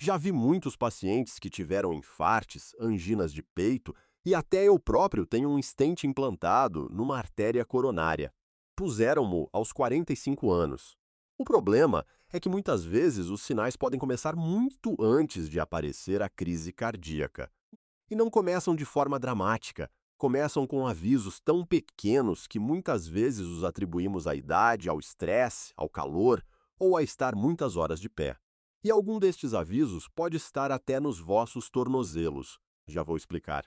Já vi muitos pacientes que tiveram infartes, anginas de peito e até eu próprio tenho um stent implantado numa artéria coronária. Puseram-mo aos 45 anos. O problema é que muitas vezes os sinais podem começar muito antes de aparecer a crise cardíaca. E não começam de forma dramática. Começam com avisos tão pequenos que muitas vezes os atribuímos à idade, ao estresse, ao calor ou a estar muitas horas de pé. E algum destes avisos pode estar até nos vossos tornozelos. Já vou explicar.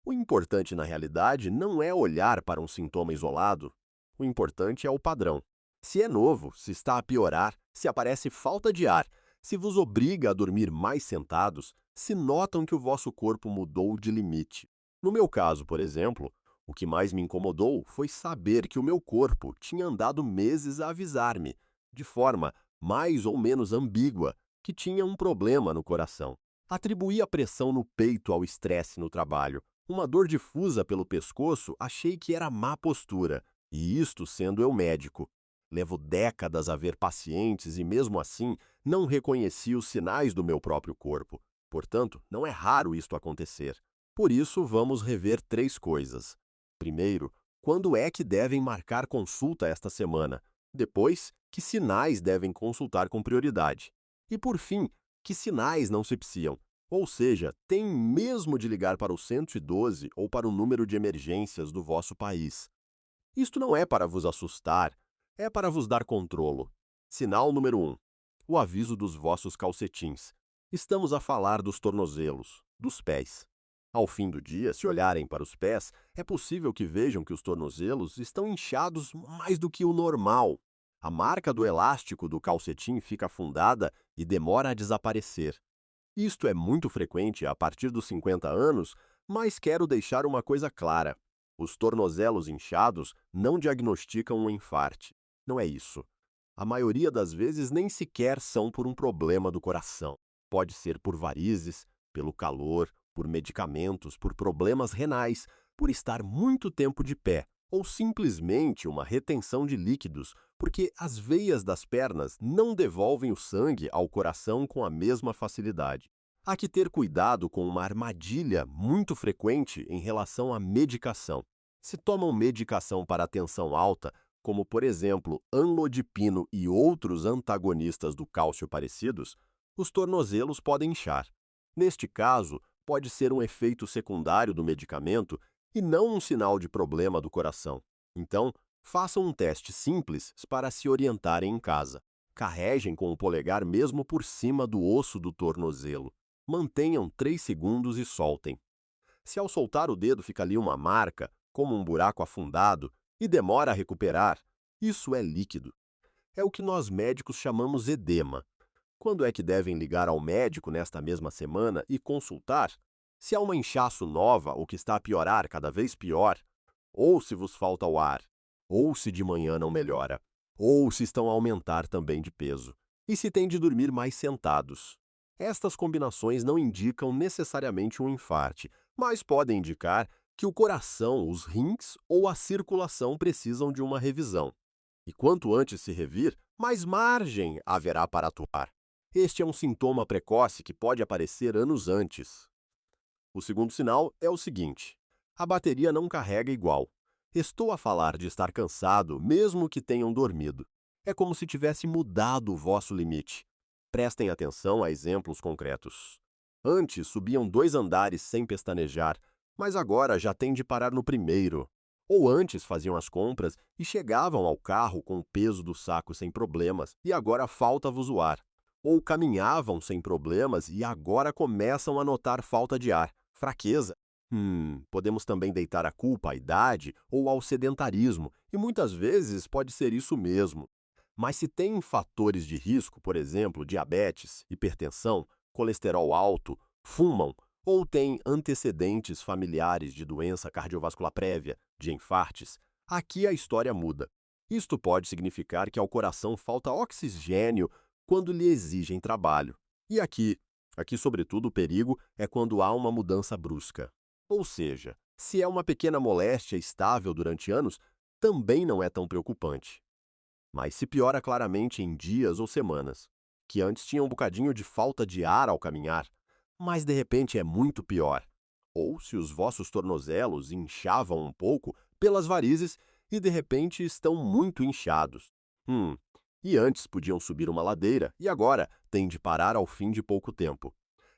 O importante na realidade não é olhar para um sintoma isolado. O importante é o padrão. Se é novo, se está a piorar, se aparece falta de ar, se vos obriga a dormir mais sentados, se notam que o vosso corpo mudou de limite. No meu caso, por exemplo, o que mais me incomodou foi saber que o meu corpo tinha andado meses a avisar-me, de forma mais ou menos ambígua, que tinha um problema no coração. Atribuí a pressão no peito ao estresse no trabalho. Uma dor difusa pelo pescoço achei que era má postura, e isto sendo eu médico. Levo décadas a ver pacientes e, mesmo assim, não reconheci os sinais do meu próprio corpo. Portanto, não é raro isto acontecer. Por isso, vamos rever três coisas. Primeiro, quando é que devem marcar consulta esta semana? Depois, que sinais devem consultar com prioridade? E, por fim, que sinais não se psiam? Ou seja, tem mesmo de ligar para o 112 ou para o número de emergências do vosso país. Isto não é para vos assustar, é para vos dar controlo. Sinal número 1. O aviso dos vossos calcetins. Estamos a falar dos tornozelos, dos pés. Ao fim do dia, se olharem para os pés, é possível que vejam que os tornozelos estão inchados mais do que o normal. A marca do elástico do calcetim fica afundada e demora a desaparecer. Isto é muito frequente a partir dos 50 anos, mas quero deixar uma coisa clara. Os tornozelos inchados não diagnosticam um infarte. Não é isso. A maioria das vezes nem sequer são por um problema do coração. Pode ser por varizes, pelo calor, por medicamentos, por problemas renais, por estar muito tempo de pé, ou simplesmente uma retenção de líquidos, porque as veias das pernas não devolvem o sangue ao coração com a mesma facilidade. Há que ter cuidado com uma armadilha muito frequente em relação à medicação. Se tomam medicação para a tensão alta, como por exemplo anlodipino e outros antagonistas do cálcio parecidos, os tornozelos podem inchar. Neste caso, pode ser um efeito secundário do medicamento e não um sinal de problema do coração. Então, façam um teste simples para se orientarem em casa. Carreguem com o polegar mesmo por cima do osso do tornozelo. Mantenham 3 segundos e soltem. Se ao soltar o dedo fica ali uma marca, como um buraco afundado, e demora a recuperar, isso é líquido. É o que nós médicos chamamos edema. Quando é que devem ligar ao médico nesta mesma semana e consultar? Se há uma inchaço nova ou que está a piorar cada vez pior, ou se vos falta o ar, ou se de manhã não melhora, ou se estão a aumentar também de peso, e se têm de dormir mais sentados. Estas combinações não indicam necessariamente um infarte, mas podem indicar que o coração, os rins ou a circulação precisam de uma revisão. E quanto antes se revir, mais margem haverá para atuar. Este é um sintoma precoce que pode aparecer anos antes. O segundo sinal é o seguinte: a bateria não carrega igual. Estou a falar de estar cansado, mesmo que tenham dormido. É como se tivesse mudado o vosso limite. Prestem atenção a exemplos concretos. Antes subiam 2 andares sem pestanejar, mas agora já têm de parar no primeiro. Ou antes faziam as compras e chegavam ao carro com o peso do saco sem problemas e agora falta-vos o ar. Ou caminhavam sem problemas e agora começam a notar falta de ar, fraqueza. Podemos também deitar a culpa à idade ou ao sedentarismo, e muitas vezes pode ser isso mesmo. Mas se tem fatores de risco, por exemplo, diabetes, hipertensão, colesterol alto, fumam ou têm antecedentes familiares de doença cardiovascular prévia, de infartes, aqui a história muda. Isto pode significar que ao coração falta oxigênio quando lhe exigem trabalho. E aqui sobretudo o perigo é quando há uma mudança brusca. Ou seja, se é uma pequena moléstia estável durante anos, também não é tão preocupante. Mas se piora claramente em dias ou semanas. que antes tinha um bocadinho de falta de ar ao caminhar, mas de repente é muito pior. Ou se os vossos tornozelos inchavam um pouco pelas varizes e de repente estão muito inchados. Hum, e antes podiam subir uma ladeira e agora têm de parar ao fim de pouco tempo.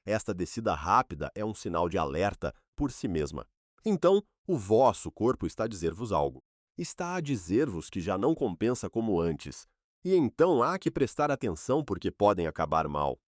Esta descida rápida é um sinal de alerta por si mesma. Então, o vosso corpo está a dizer-vos algo. Está a dizer-vos que já não compensa como antes. E então há que prestar atenção porque podem acabar mal.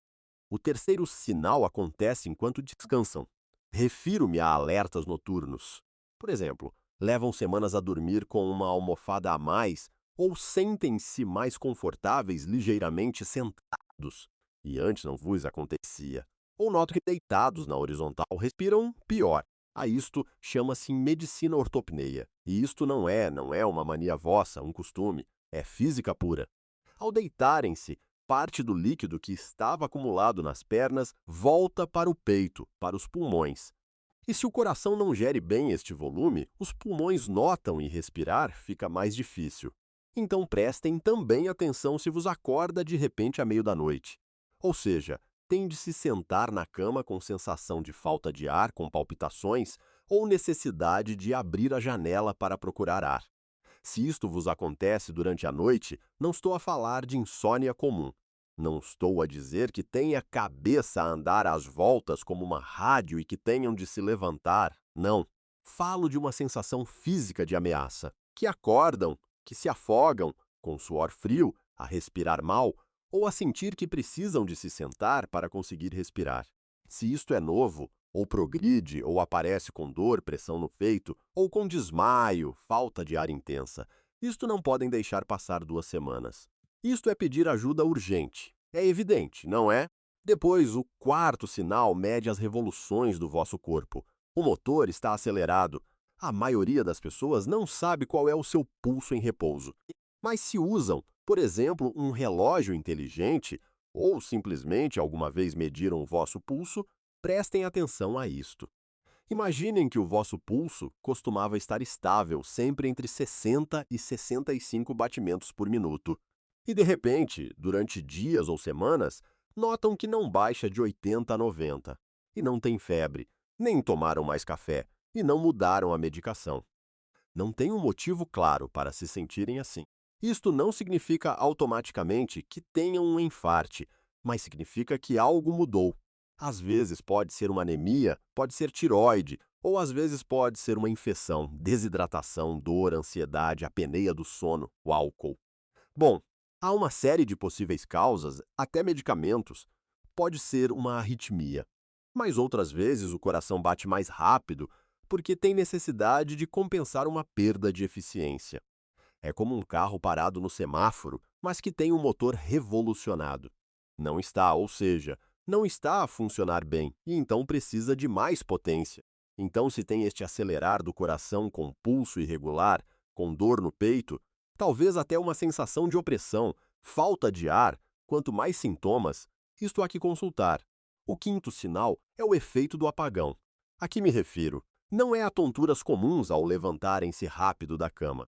O terceiro sinal acontece enquanto descansam. Refiro-me a alertas noturnos. Por exemplo, levam semanas a dormir com uma almofada a mais ou sentem-se mais confortáveis ligeiramente sentados, e antes não vos acontecia. Ou noto que deitados na horizontal respiram pior. A isto chama-se medicina ortopneia. E isto não é uma mania vossa, um costume, é física pura. Ao deitarem-se, parte do líquido que estava acumulado nas pernas volta para o peito, para os pulmões. E se o coração não gere bem este volume, os pulmões notam e respirar fica mais difícil. Então prestem também atenção se vos acorda de repente à meio da noite. Ou seja, tem de se sentar na cama com sensação de falta de ar, com palpitações, ou necessidade de abrir a janela para procurar ar. Se isto vos acontece durante a noite, não estou a falar de insônia comum. Não estou a dizer que tenha cabeça a andar às voltas como uma rádio e que tenham de se levantar. Não. Falo de uma sensação física de ameaça, que acordam, que se afogam, com suor frio, a respirar mal, ou a sentir que precisam de se sentar para conseguir respirar. Se isto é novo, ou progride, ou aparece com dor, pressão no peito, ou com desmaio, falta de ar intensa, isto não podem deixar passar 2 semanas. Isto é pedir ajuda urgente. É evidente, não é? Depois, o quarto sinal mede as revoluções do vosso corpo. O motor está acelerado. A maioria das pessoas não sabe qual é o seu pulso em repouso. Mas se usam, por exemplo, um relógio inteligente, ou simplesmente alguma vez mediram o vosso pulso, prestem atenção a isto. Imaginem que o vosso pulso costumava estar estável sempre entre 60 e 65 batimentos por minuto. E de repente, durante dias ou semanas, notam que não baixa de 80 a 90. E não tem febre, nem tomaram mais café, e não mudaram a medicação. Não tem um motivo claro para se sentirem assim. Isto não significa automaticamente que tenham um enfarte, mas significa que algo mudou. Às vezes pode ser uma anemia, pode ser tireoide, ou às vezes pode ser uma infecção, desidratação, dor, ansiedade, apneia do sono, o álcool. Bom, há uma série de possíveis causas, até medicamentos. Pode ser uma arritmia, mas outras vezes o coração bate mais rápido porque tem necessidade de compensar uma perda de eficiência. É como um carro parado no semáforo, mas que tem um motor revolucionado. Não está, ou seja, não está a funcionar bem e então precisa de mais potência. Então, se tem este acelerar do coração com pulso irregular, com dor no peito, talvez até uma sensação de opressão, falta de ar, quanto mais sintomas, isto há que consultar. O quinto sinal é o efeito do apagão. A que me refiro? Não é a tonturas comuns ao levantarem-se rápido da cama.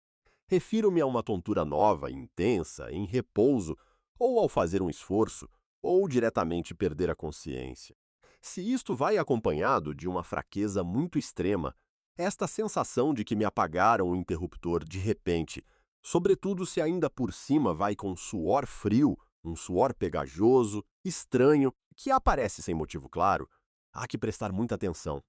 Refiro-me a uma tontura nova, intensa, em repouso, ou ao fazer um esforço, ou diretamente perder a consciência. Se isto vai acompanhado de uma fraqueza muito extrema, esta sensação de que me apagaram o interruptor de repente, sobretudo se ainda por cima vai com suor frio, um suor pegajoso, estranho, que aparece sem motivo claro, há que prestar muita atenção.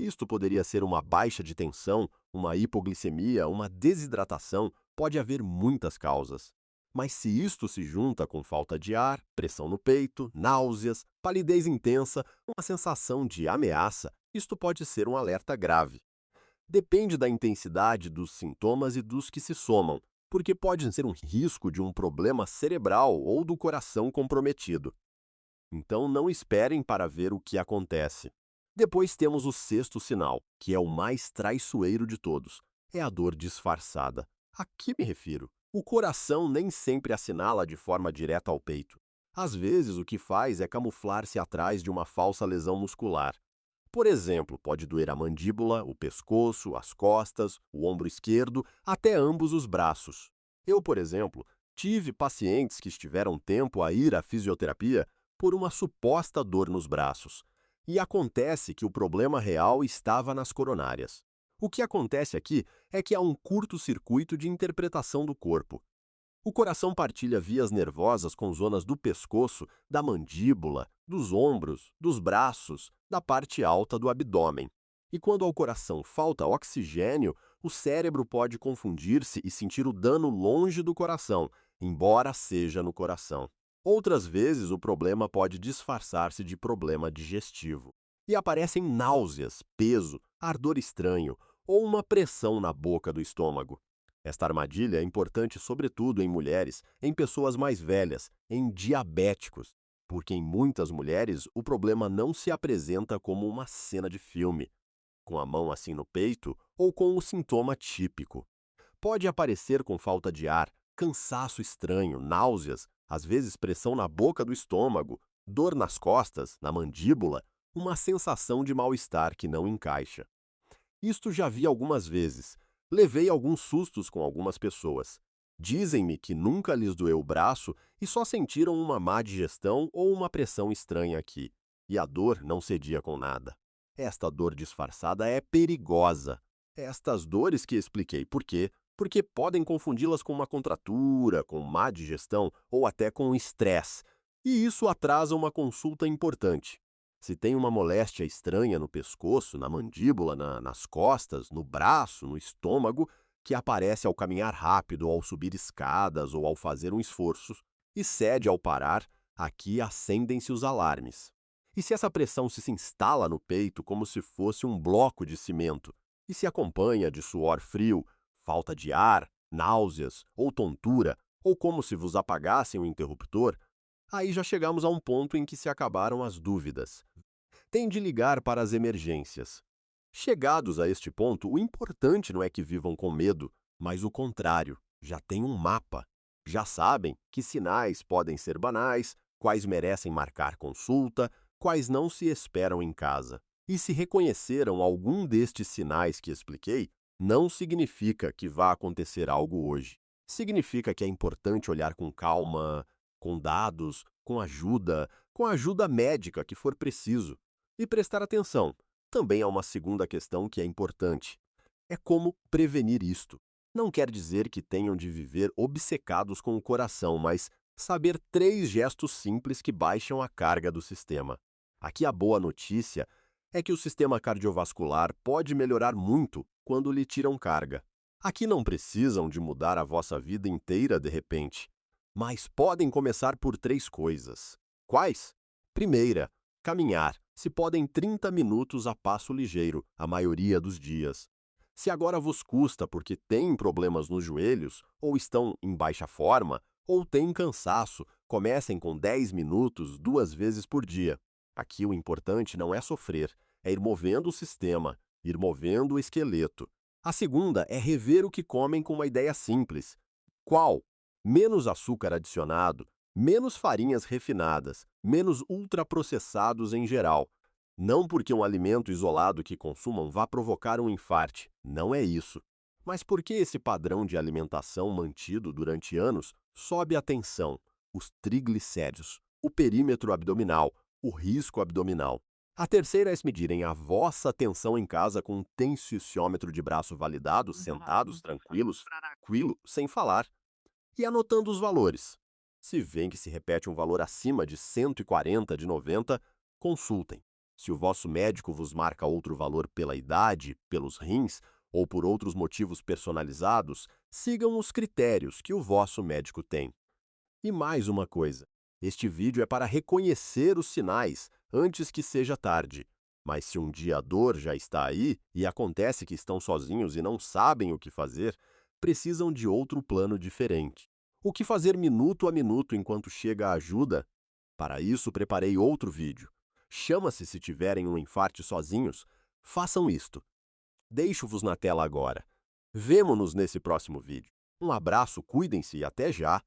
Isto poderia ser uma baixa de tensão, uma hipoglicemia, uma desidratação, pode haver muitas causas. Mas se isto se junta com falta de ar, pressão no peito, náuseas, palidez intensa, uma sensação de ameaça, isto pode ser um alerta grave. Depende da intensidade dos sintomas e dos que se somam, porque pode ser um risco de um problema cerebral ou do coração comprometido. Então não esperem para ver o que acontece. Depois temos o sexto sinal, que é o mais traiçoeiro de todos. É a dor disfarçada. A que me refiro? O coração nem sempre assinala de forma direta ao peito. Às vezes, o que faz é camuflar-se atrás de uma falsa lesão muscular. Por exemplo, pode doer a mandíbula, o pescoço, as costas, o ombro esquerdo, até ambos os braços. Eu, por exemplo, Tive pacientes que estiveram tempo a ir à fisioterapia por uma suposta dor nos braços. E acontece que o problema real estava nas coronárias. O que acontece aqui é que há um curto-circuito de interpretação do corpo. O coração partilha vias nervosas com zonas do pescoço, da mandíbula, dos ombros, dos braços, da parte alta do abdômen. E quando ao coração falta oxigênio, o cérebro pode confundir-se e sentir o dano longe do coração, embora seja no coração. Outras vezes, o problema pode disfarçar-se de problema digestivo. E aparecem náuseas, peso, ardor estranho ou uma pressão na boca do estômago. Esta armadilha é importante sobretudo em mulheres, em pessoas mais velhas, em diabéticos, porque em muitas mulheres o problema não se apresenta como uma cena de filme, com a mão assim no peito ou com o sintoma típico. Pode aparecer com falta de ar, cansaço estranho, náuseas, às vezes pressão na boca do estômago, dor nas costas, na mandíbula, uma sensação de mal-estar que não encaixa. Isto já vi algumas vezes. Levei alguns sustos com algumas pessoas. Dizem-me que nunca lhes doeu o braço e só sentiram uma má digestão ou uma pressão estranha aqui. E a dor não cedia com nada. Esta dor disfarçada é perigosa. Estas dores que expliquei por quê, porque podem confundi-las com uma contratura, com má digestão ou até com estresse. E isso atrasa uma consulta importante. Se tem uma moléstia estranha no pescoço, na mandíbula, nas costas, no braço, no estômago, que aparece ao caminhar rápido, ao subir escadas ou ao fazer um esforço, e cede ao parar, aqui acendem-se os alarmes. E se essa pressão se instala no peito como se fosse um bloco de cimento, e se acompanha de suor frio, falta de ar, náuseas ou tontura, ou como se vos apagassem o interruptor, aí já chegamos a um ponto em que se acabaram as dúvidas. Tem de ligar para as emergências. Chegados a este ponto, o importante não é que vivam com medo, mas o contrário, já tem um mapa. Já sabem que sinais podem ser banais, quais merecem marcar consulta, quais não se esperam em casa. E se reconheceram algum destes sinais que expliquei, não significa que vá acontecer algo hoje. Significa que é importante olhar com calma, com dados, com ajuda médica que for preciso. E prestar atenção. Também há uma segunda questão que é importante. É como prevenir isto. Não quer dizer que tenham de viver obcecados com o coração, mas saber 3 gestos simples que baixam a carga do sistema. Aqui a boa notícia é que o sistema cardiovascular pode melhorar muito quando lhe tiram carga. Aqui não precisam de mudar a vossa vida inteira de repente, mas podem começar por 3 coisas. Quais? Primeira, caminhar. Se podem 30 minutos a passo ligeiro, a maioria dos dias. Se agora vos custa porque têm problemas nos joelhos, ou estão em baixa forma, ou têm cansaço, comecem com 10 minutos 2 vezes por dia. Aqui o importante não é sofrer, é ir movendo o sistema, ir movendo o esqueleto. A segunda é rever o que comem com uma ideia simples. Qual? Menos açúcar adicionado, menos farinhas refinadas, menos ultraprocessados em geral. Não porque um alimento isolado que consumam vá provocar um infarte, não é isso. Mas porque esse padrão de alimentação mantido durante anos sobe a tensão, os triglicéridos, o perímetro abdominal, o risco abdominal. A terceira é medirem a vossa tensão em casa com um tensiômetro de braço validado, sentados, tranquilos, sem falar, e anotando os valores. Se veem que se repete um valor acima de 140 de 90, consultem. Se o vosso médico vos marca outro valor pela idade, pelos rins ou por outros motivos personalizados, sigam os critérios que o vosso médico tem. E mais uma coisa, este vídeo é para reconhecer os sinais antes que seja tarde. Mas se um dia a dor já está aí e acontece que estão sozinhos e não sabem o que fazer, precisam de outro plano diferente. O que fazer minuto a minuto enquanto chega a ajuda? Para isso, preparei outro vídeo. Chama-se Se Tiverem um Infarte Sozinhos. Façam isto. Deixo-vos na tela agora. Vemo-nos nesse próximo vídeo. Um abraço, cuidem-se e até já!